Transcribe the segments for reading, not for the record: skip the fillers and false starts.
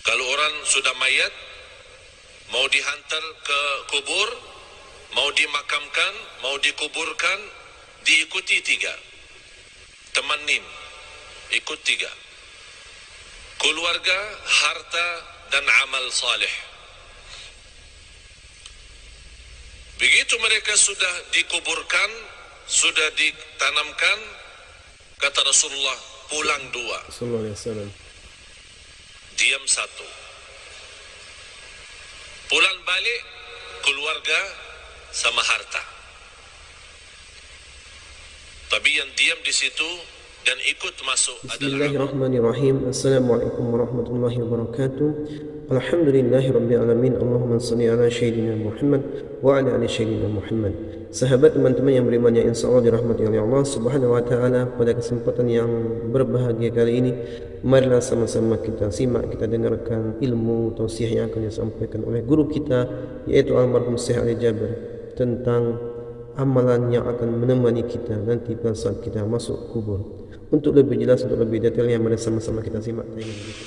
Kalau orang sudah mayat, mau dihantar ke kubur, mau dimakamkan, mau dikuburkan, diikuti 3. Temanin, ikut 3. Keluarga, harta, dan amal saleh. Begitu mereka sudah dikuburkan, sudah ditanamkan, kata Rasulullah, pulang 2. Sallallahu alaihi wasallam. Diam 1. Pulang balik, keluarga sama harta. Tapi yang diam di situ dan ikut masuk adalah Bismillahirrahmanirrahim. Assalamualaikum warahmatullahi wabarakatuh. Alhamdulillahi rabbil alamin. Allahumma shalli ala sayyidina Muhammad wa ala ali sayyidina Muhammad. Sahabat, teman-teman yang beriman yang insyaallah dirahmati oleh Allah Subhanahu wa taala, pada kesempatan yang berbahagia kali ini, marilah sama-sama kita simak, kita dengarkan ilmu tausiah yang akan disampaikan oleh guru kita, yaitu almarhum Syekh Ali Jabir, tentang amalan yang akan menemani kita nanti pada saat kita masuk kubur. Untuk lebih jelas, untuk lebih detailnya, mari sama-sama kita simak.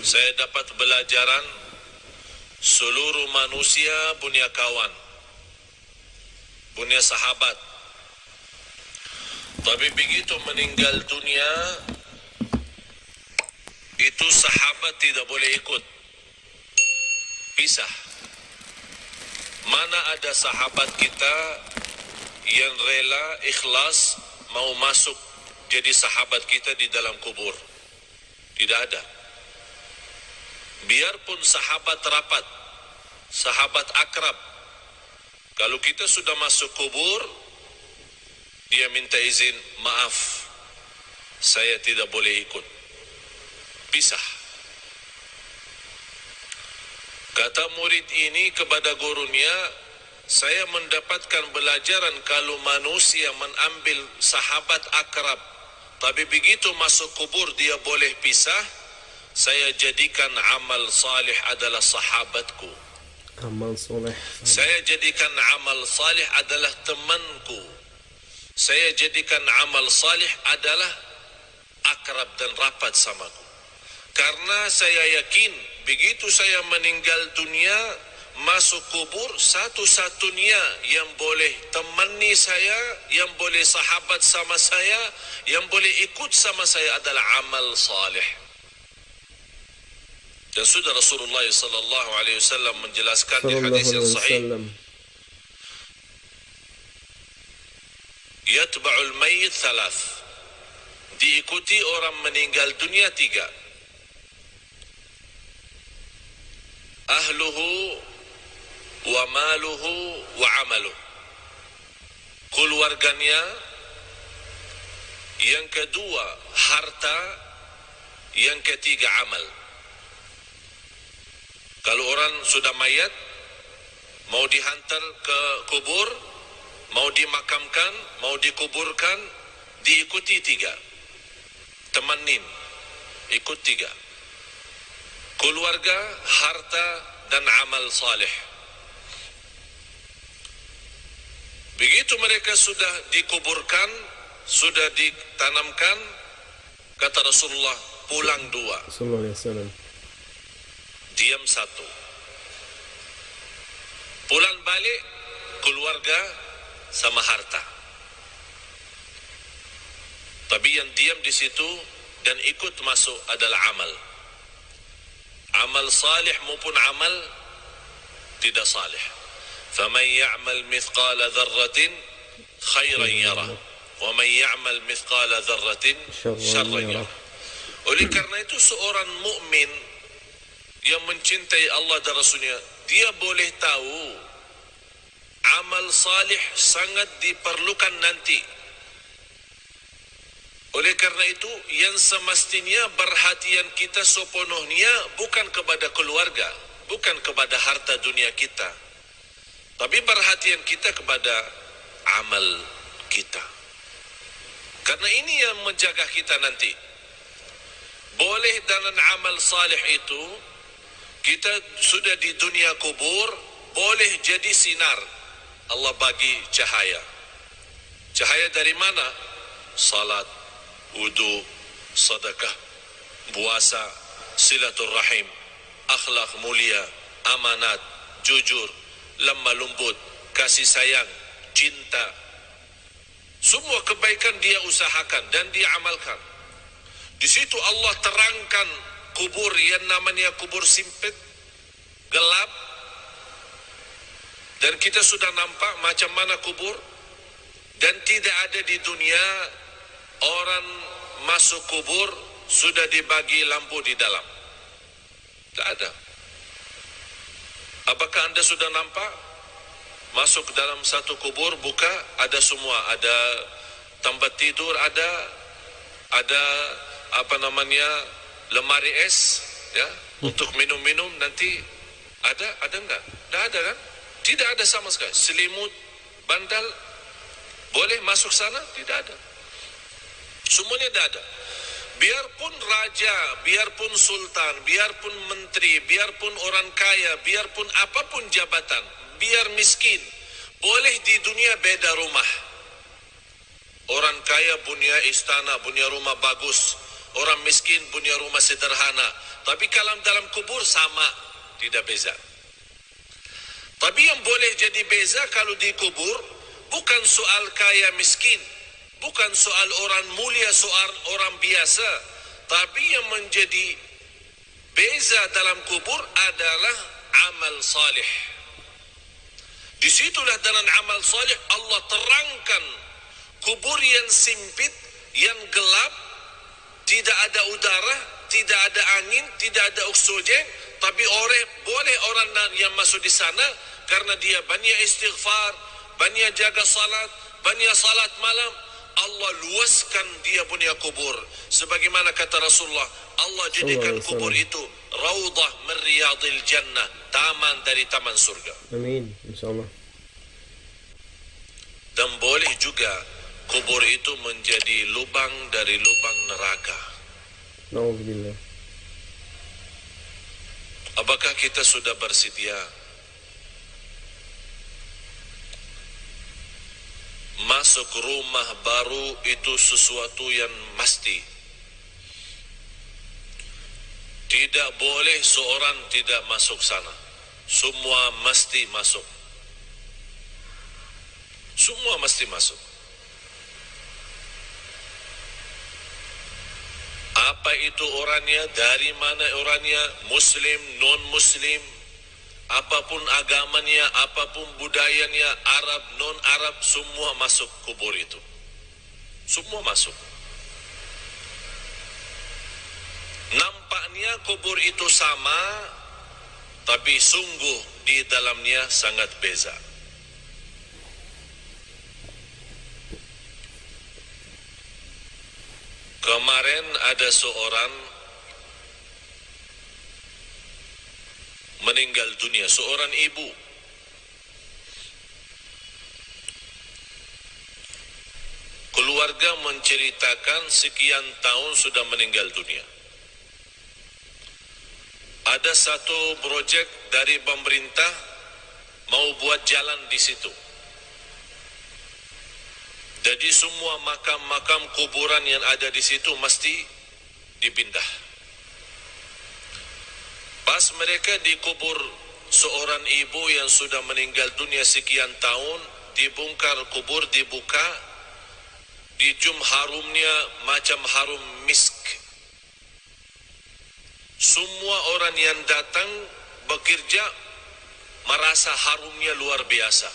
Saya dapat pelajaran seluruh manusia punya kawan, punya sahabat. Tapi begitu meninggal dunia, itu sahabat tidak boleh ikut, pisah. Mana ada sahabat kita yang rela, ikhlas, mau masuk jadi sahabat kita di dalam kubur? Tidak ada. Biarpun sahabat rapat, sahabat akrab, kalau kita sudah masuk kubur, dia minta izin, maaf, saya tidak boleh ikut, pisah. Kata murid ini kepada gurunya, saya mendapatkan pelajaran kalau manusia mengambil sahabat akrab, tapi begitu masuk kubur dia boleh pisah, saya jadikan amal salih adalah sahabatku. Amal soleh. Saya jadikan amal salih adalah temanku. Saya jadikan amal salih adalah akrab dan rapat samaku. Karena saya yakin begitu saya meninggal dunia, masuk kubur, satu-satunya yang boleh temani saya, yang boleh sahabat sama saya, yang boleh ikut sama saya adalah amal salih. Dan sudah Rasulullah sallallahu alaihi wasallam menjelaskan di hadis yang sahih, yatba'ul mayyit 3, diikuti orang meninggal dunia 3. Ahluhu wa maluhu wa amaluh, keluarganya, yang kedua harta, yang ketiga amal. Kalau orang sudah mayat, mau dihantar ke kubur, mau dimakamkan, mau dikuburkan, diikuti 3. Temanin, ikut 3. Keluarga, harta, dan amal saleh. Begitu mereka sudah dikuburkan, sudah ditanamkan, kata Rasulullah, pulang 2. Sallallahu alaihi wasallam. Diam 1. Pulang balik, keluarga sama harta. Tapi yang diam di situ dan ikut masuk adalah amal. Amal salih maupun amal tidak salih. فَمَنْ يَعْمَلْ مِثْقَالَ ذَرَّةٍ خَيْرًا يَرَهُ وَمَنْ يَعْمَلْ مِثْقَالَ ذَرَّةٍ شَرًّا يَرَهُ. Oleh karena itu seorang mukmin yang mencintai Allah dan Rasulnya, dia boleh tahu amal salih sangat diperlukan nanti. Oleh karena itu, yang semestinya perhatian kita sepenuhnya bukan kepada keluarga, bukan kepada harta dunia kita, tapi perhatian kita kepada amal kita. Karena ini yang menjaga kita nanti. Boleh dengan amal salih itu, kita sudah di dunia kubur, boleh jadi sinar. Allah bagi cahaya. Cahaya dari mana? Salat, wudu, sedekah, puasa, silaturrahim, akhlak mulia, amanat, jujur, lemah lembut, kasih sayang, cinta. Semua kebaikan dia usahakan dan dia amalkan. Di situ Allah terangkan kubur yang namanya kubur sempit, gelap. Dan kita sudah nampak macam mana kubur. Dan tidak ada di dunia orang masuk kubur sudah dibagi lampu di dalam. Tak ada. Apakah anda sudah nampak? Masuk dalam satu kubur, buka, ada semua. Ada tempat tidur, ada lemari es, ya, untuk minum-minum nanti. Ada enggak? Tak ada kan? Tidak ada sama sekali. Selimut, bantal, boleh masuk sana? Tidak ada. Semuanya tidak ada. Biarpun raja, biarpun sultan, biarpun menteri, biarpun orang kaya, biarpun apapun jabatan, biar miskin, boleh di dunia beda rumah. Orang kaya punya istana, punya rumah bagus. Orang miskin punya rumah sederhana. Tapi kalau dalam kubur sama, tidak beza. Tapi yang boleh jadi beza kalau di kubur, bukan soal kaya miskin, bukan soal orang mulia, soal orang biasa. Tapi yang menjadi beza dalam kubur adalah amal salih. Disitulah dalam amal salih Allah terangkan kubur yang sempit, yang gelap, tidak ada udara, tidak ada angin, tidak ada oksigen. Tapi boleh orang yang masuk di sana karena dia banyak istighfar, banyak jaga salat, banyak salat malam. Allah luaskan dia punya kubur. Sebagaimana kata Rasulullah, Allah jadikan kubur itu raudhah min riyadil jannah, taman dari taman surga. Amin, insyaallah. Dan boleh juga kubur itu menjadi lubang dari lubang neraka. Nauzubillah. Apakah kita sudah bersedia masuk rumah baru itu sesuatu yang mesti? Tidak boleh seorang tidak masuk sana. Semua mesti masuk. Semua mesti masuk. Apa itu orangnya, dari mana orangnya, muslim, non-muslim, apapun agamanya, apapun budayanya, Arab, non-Arab, semua masuk kubur itu. Semua masuk. Nampaknya kubur itu sama, tapi sungguh di dalamnya sangat beza. Kemarin ada seorang meninggal dunia, seorang ibu. Keluarga menceritakan sekian tahun sudah meninggal dunia. Ada satu projek dari pemerintah mau buat jalan di situ. Jadi semua makam-makam kuburan yang ada di situ mesti dipindah. Pas mereka dikubur seorang ibu yang sudah meninggal dunia sekian tahun, dibongkar kubur, dibuka, dicium harumnya macam harum misk. Semua orang yang datang bekerja merasa harumnya luar biasa.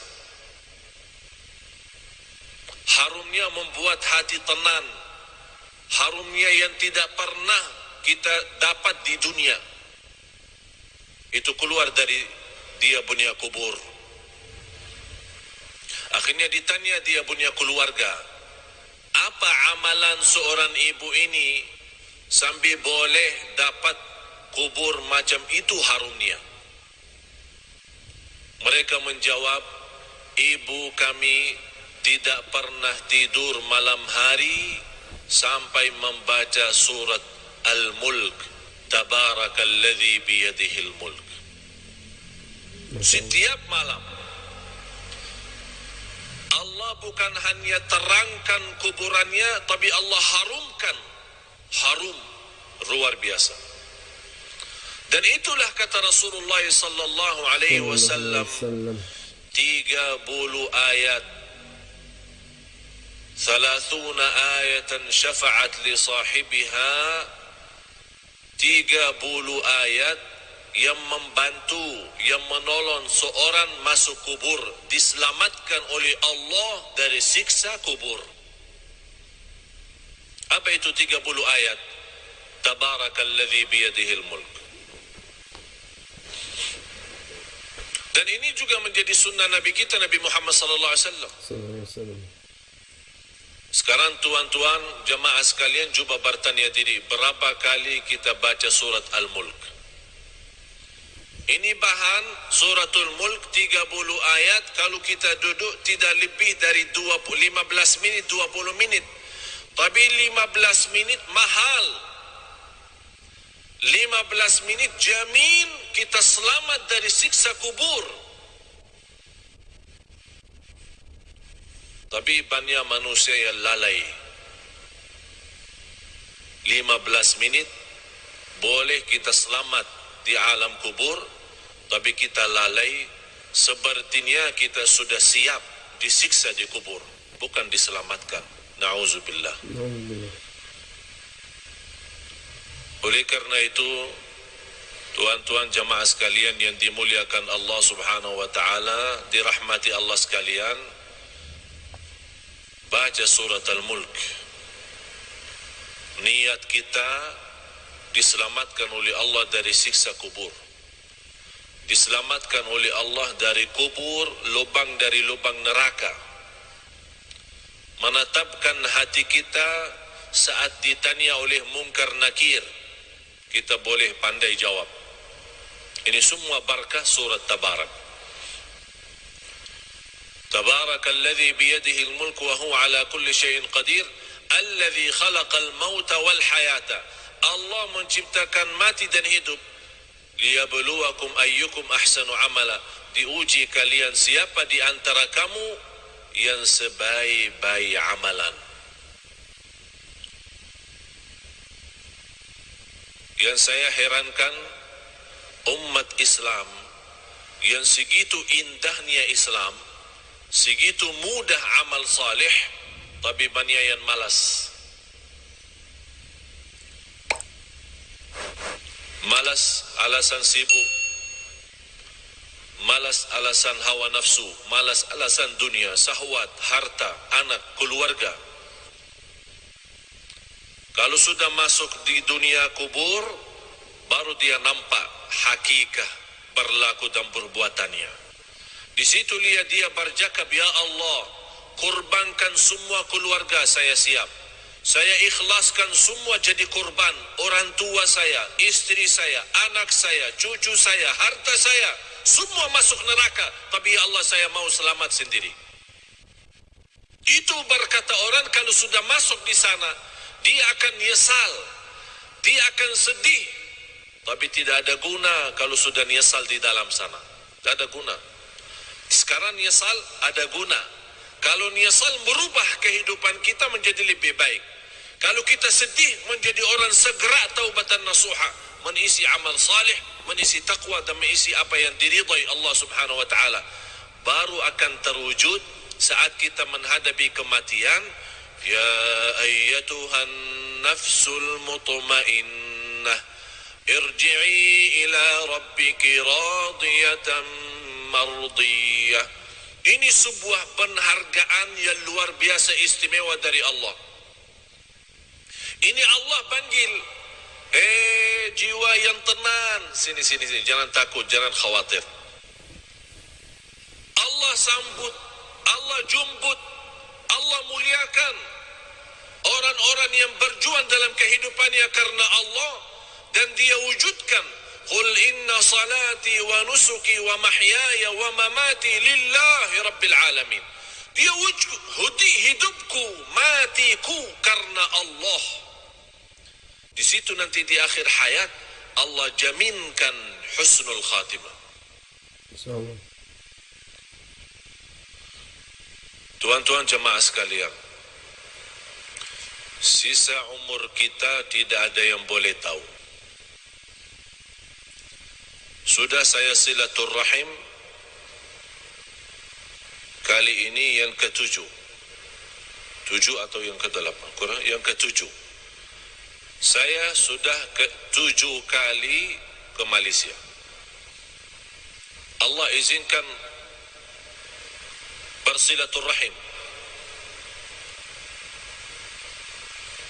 Harumnya membuat hati tenang. Harumnya yang tidak pernah kita dapat di dunia. Itu keluar dari dia punya kubur. Akhirnya ditanya dia punya keluarga, apa amalan seorang ibu ini sambil boleh dapat kubur macam itu harumnya? Mereka menjawab, ibu kami tidak pernah tidur malam hari sampai membaca surat Al-Mulk, Tabarakalladzi biyadihil mulk. Setiap malam Allah bukan hanya terangkan kuburannya, tapi Allah harumkan. Harum luar biasa. Dan itulah kata Rasulullah sallallahu alaihi wasallam, 30 ayat, 30 ayatan syafa'at li sahibiha, 30 ayat yang membantu, yang menolong seorang masuk kubur, diselamatkan oleh Allah dari siksa kubur. Apa itu 30 ayat? Tabarakalladzi biyadihil mulk. Dan ini juga menjadi sunnah Nabi kita, Nabi Muhammad sallallahu alaihi wasallam. Sekarang tuan-tuan jemaah sekalian, cuba bertanya diri, berapa kali kita baca surat Al-Mulk? Ini bahan suratul Mulk 30 ayat. Kalau kita duduk tidak lebih dari 15 minit, 20 minit. Tapi 15 minit mahal. 15 minit jamin kita selamat dari siksa kubur. Tapi banyak manusia yang lalai. 15 menit boleh kita selamat di alam kubur, tapi kita lalai, sepertinya kita sudah siap disiksa di kubur, bukan diselamatkan. Na'udzubillah. Oleh karena itu, tuan-tuan jamaah sekalian yang dimuliakan Allah Subhanahu wa taala, dirahmati Allah sekalian, baca surat Al-Mulk. Niat kita diselamatkan oleh Allah dari siksa kubur. Diselamatkan oleh Allah dari kubur, lubang dari lubang neraka. Menetapkan hati kita saat ditanya oleh mungkar nakir, kita boleh pandai jawab. Ini semua barakah surat Tabarak. Tabarakalladzi biyadihi al-mulk wa huwa ala kulli syai'in qadir, alladzi khalaqal mauta wal hayata. Allah menciptakan mati dan hidup. Liyabluwakum ayyukum ahsanu amala. Diuji kalian siapa di antara kamu yang sebaik-baik amalan. Yang saya herankan, umat Islam yang segitu indahnya Islam, segitu mudah amal salih, tapi banyak yang malas. Malas alasan sibuk, malas alasan hawa nafsu, malas alasan dunia, syahwat, harta, anak, keluarga. Kalau sudah masuk di dunia kubur, baru dia nampak hakikat berlaku dan perbuatannya. Di situ lihat dia bercakap, ya Allah, kurbankan semua keluarga saya siap. Saya ikhlaskan semua jadi kurban. Orang tua saya, istri saya, anak saya, cucu saya, harta saya, semua masuk neraka. Tapi ya Allah, saya mau selamat sendiri. Itu berkata orang kalau sudah masuk di sana, dia akan nyesal, dia akan sedih. Tapi tidak ada guna kalau sudah nyesal di dalam sana. Tidak ada guna. Sekarang nyesal ada guna. Kalau nyesal merubah kehidupan kita menjadi lebih baik. Kalau kita sedih menjadi orang segera taubatan nasuha, mengisi amal salih, mengisi taqwa dan mengisi apa yang diridai Allah Subhanahu wa taala. Baru akan terwujud saat kita menghadapi kematian. Ya ayyatuhan nafsul mutmainnah, irji'i ila rabbiki radiyatan mardiyah. Ini sebuah penghargaan yang luar biasa istimewa dari Allah. Ini Allah panggil, jiwa yang tenang, sini, jangan takut, jangan khawatir. Allah sambut, Allah jumbut, Allah muliakan orang-orang yang berjuang dalam kehidupannya karena Allah, dan dia wujudkan, qul inna salati wa nusuki wa mahyaya wa mamati lillahi rabbil alamin. Dia wujud hidupku, matiku karena Allah. Di situ nanti di akhir hayat Allah jaminkan husnul khatimah. Insyaallah. Tuan-tuan jemaah sekalian, sisa umur kita tidak ada yang boleh tahu. Sudah saya silaturrahim kali ini yang ke-7. 7 atau yang ke-8? Kurang, yang ke-7. Saya sudah ke-7 kali ke Malaysia. Allah izinkan bersilaturrahim.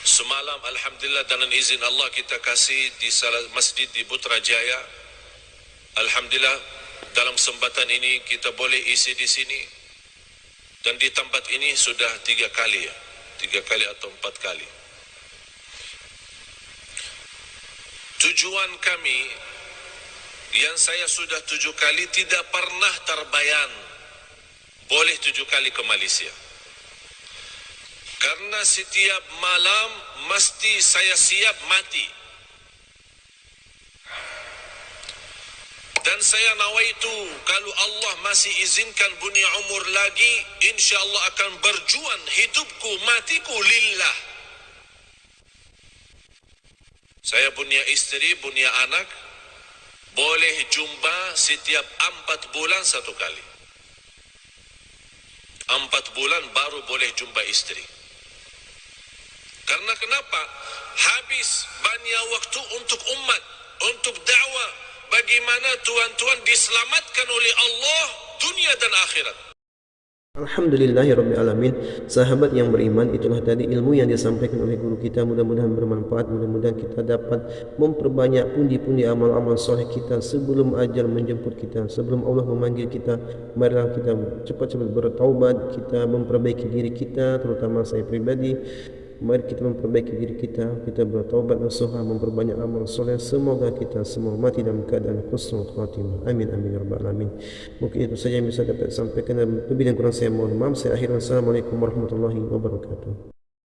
Semalam alhamdulillah dengan izin Allah kita kasih di salah masjid di Putrajaya. Alhamdulillah dalam kesempatan ini kita boleh isi di sini. Dan di tempat ini sudah 3 kali ya. 3 kali atau 4 kali. Tujuan kami yang saya sudah 7 kali tidak pernah terbayang boleh 7 kali ke Malaysia. Karena setiap malam mesti saya siap mati. Dan saya nawaitu kalau Allah masih izinkan punya umur lagi, insya-Allah akan berjuang hidupku matiku lillah. Saya punya istri, punya anak, boleh jumpa setiap 4 bulan 1 kali. 4 bulan baru boleh jumpa istri. Karena kenapa? Habis banyak waktu untuk umat, untuk dakwah. Bagaimana tuan-tuan diselamatkan oleh Allah dunia dan akhirat. Alhamdulillahirrabbilalamin. Sahabat yang beriman, itulah tadi ilmu yang disampaikan oleh guru kita. Mudah-mudahan bermanfaat. Mudah-mudahan kita dapat memperbanyak pundi-pundi amal-amal soleh kita sebelum ajal menjemput kita, sebelum Allah memanggil kita. Marilah kita cepat-cepat bertaubat, kita memperbaiki diri kita, terutama saya pribadi. Mari kita memperbaiki diri kita, kita bertaubat nasuha, memperbanyak amal soleh. Semoga kita semua mati dalam keadaan husnul khatimah. Amin amin ya rabbal alamin. Mungkin itu saja yang bisa dapat sampaikan. Lebih dan kurang saya mohon maaf. Saya akhirkan. Assalamualaikum warahmatullahi wabarakatuh.